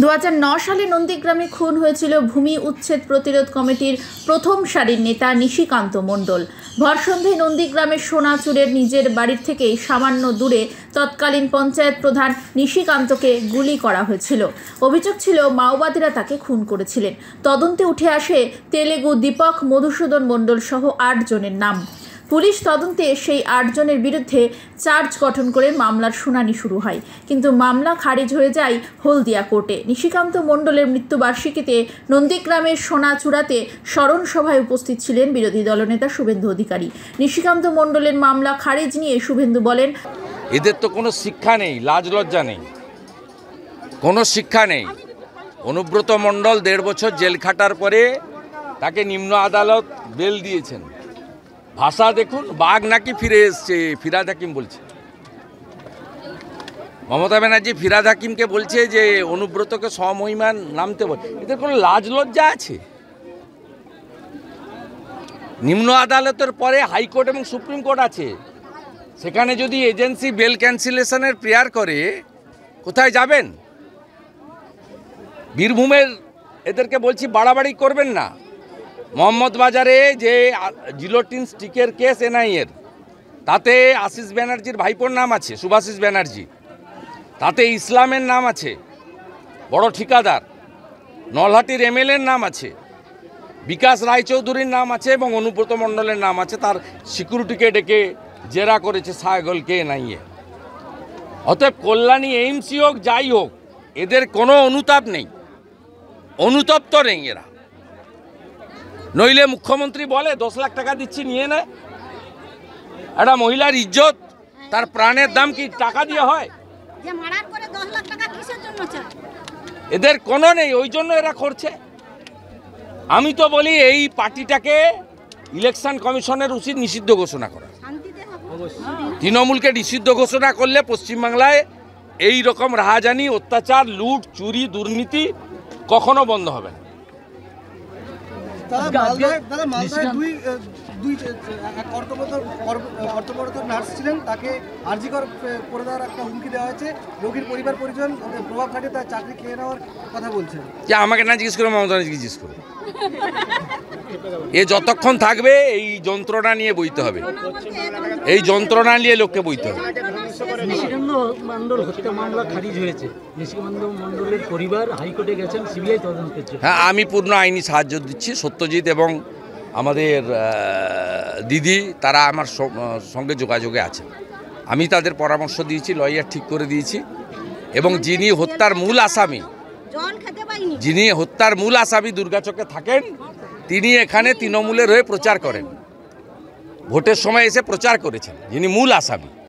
2009 সালে নন্দীগ্রামে খুন হয়েছিল ভূমি উচ্ছেদ প্রতিরোধ কমিটির প্রথম সারির নেতা নিশিকান্ত মণ্ডল। ভরসন্ধ্যায় নন্দীগ্রামের সোনাচুরের নিজের বাড়ির থেকেই সামান্য দূরে তৎকালীন পঞ্চায়েত প্রধান নিশিকান্তকে গুলি করা হয়েছিল। অভিযোগ ছিল মাওবাদীরা তাকে খুন করেছিলেন। তদন্তে উঠে আসে তেলেগু দীপক মধুসূদন মণ্ডল সহ 8 জনের নাম। পুলিশ তদন্তে সেই 8 জনের বিরুদ্ধে চার্জ গঠন করে মামলার শুনানি শুরু হয়, কিন্তু মামলা খারিজ হয়ে যায় হলদিয়া কোর্টে। নিশিকান্ত মণ্ডলের মৃত্যুবার্ষিকীতে নন্দীগ্রামের সোনাচূড়াতে স্মরণ সভায় উপস্থিত ছিলেন বিরোধী দলনেতা শুভেন্দু অধিকারী। নিশিকান্ত মণ্ডলের মামলা খারিজ নিয়ে শুভেন্দু বলেন, এদের তো কোনো শিক্ষা নেই, লাজ লজ্জা নেই, কোনো শিক্ষা নেই। অনুব্রত মণ্ডল 1.5 বছর জেল খাটার পরে তাকে নিম্ন আদালত বেল দিয়েছেন। ভাষা দেখুন, বাঘ নাকি ফিরে এসছে, ফিরাদ হাকিম বলছে। মমতা ব্যানার্জি ফিরাদ হাকিমকে বলছে যে অনুব্রতকে সমহিমান নামতে বল। এদের কোনো লাজ লজ্জা আছে? নিম্ন আদালতের পরে হাইকোর্ট এবং সুপ্রিম কোর্ট আছে, সেখানে যদি এজেন্সি বেল ক্যান্সেলেশনের প্রেয়ার করে কোথায় যাবেন? বীরভূমের এদেরকে বলছি বাড়াবাড়ি করবেন না। মোহাম্মদ বাজারে যে জিলোটিন স্টিকের কেস এনআইএর, তাতে আশিস ব্যানার্জির ভাইপোর নাম আছে, শুভাশিস ব্যানার্জি, তাতে ইসলামের নাম আছে, বড় ঠিকাদার, নলহাটির এমএলএর নাম আছে, বিকাশ রায়চৌধুরীর নাম আছে এবং অনুব্রত মণ্ডলের নাম আছে। তার সিকিউরিটিকে ডেকে জেরা করেছে সায়গলকে এনআইএ। অতএব কল্যাণী এইমসি হোক যাই হোক, এদের কোনো অনুতাপ নেই, অনুতপ্ত নেই এরা। নইলে মুখ্যমন্ত্রী বলে 10 লাখ টাকা দিচ্ছি, নিয়ে নেয়। একটা মহিলার ইজ্জত, তার প্রাণের দাম কি টাকা দিয়ে হয়? এদের কোনো নেই, ওই জন্য এরা করছে। আমি তো বলি এই পার্টিটাকে ইলেকশন কমিশনের উচিত নিষিদ্ধ ঘোষণা করা। তৃণমূলকে নিষিদ্ধ ঘোষণা করলে পশ্চিমবাংলায় এই রকম রাহাজানি, অত্যাচার, লুট, চুরি, দুর্নীতি কখনো বন্ধ হবে না। নার্স ছিলেন, তাকে আরজিকর করে দেওয়ার একটা হুমকি দেওয়া হয়েছে। রোগীর পরিবার পরিজন প্রভাব খাটিয়ে তার চাকরি খেয়ে নেওয়ার কথা বলছেন। যে আমাকে না জিজ্ঞেস করে মমতা জিজ্ঞেস করে, এ যতক্ষণ থাকবে এই যন্ত্রণা নিয়ে বইতে হবে, এই যন্ত্রণা নিয়ে লোককে বইতে হবে। নিশিকান্ত মণ্ডল হত্যা মামলা খারিজ হয়েছে, নিশিকান্ত মণ্ডলের পরিবার হাইকোর্টে গেছেন সিবিআই তদন্তের জন্য। হ্যাঁ, আমি পূর্ণ আইনি সাহায্য দিচ্ছি। সত্যজিৎ এবং আমাদের দিদি তারা আমার সঙ্গে যোগাযোগে আছেন। আমি তাদের পরামর্শ দিয়েছি, লয়ার ঠিক করে দিয়েছি। এবং যিনি হত্যার মূল আসামি দুর্গাচকে থাকেন, তিনি এখানে তৃণমূলের হয়ে প্রচার করেন, ভোটের সময় এসে প্রচার করেছেন, যিনি মূল আসামি।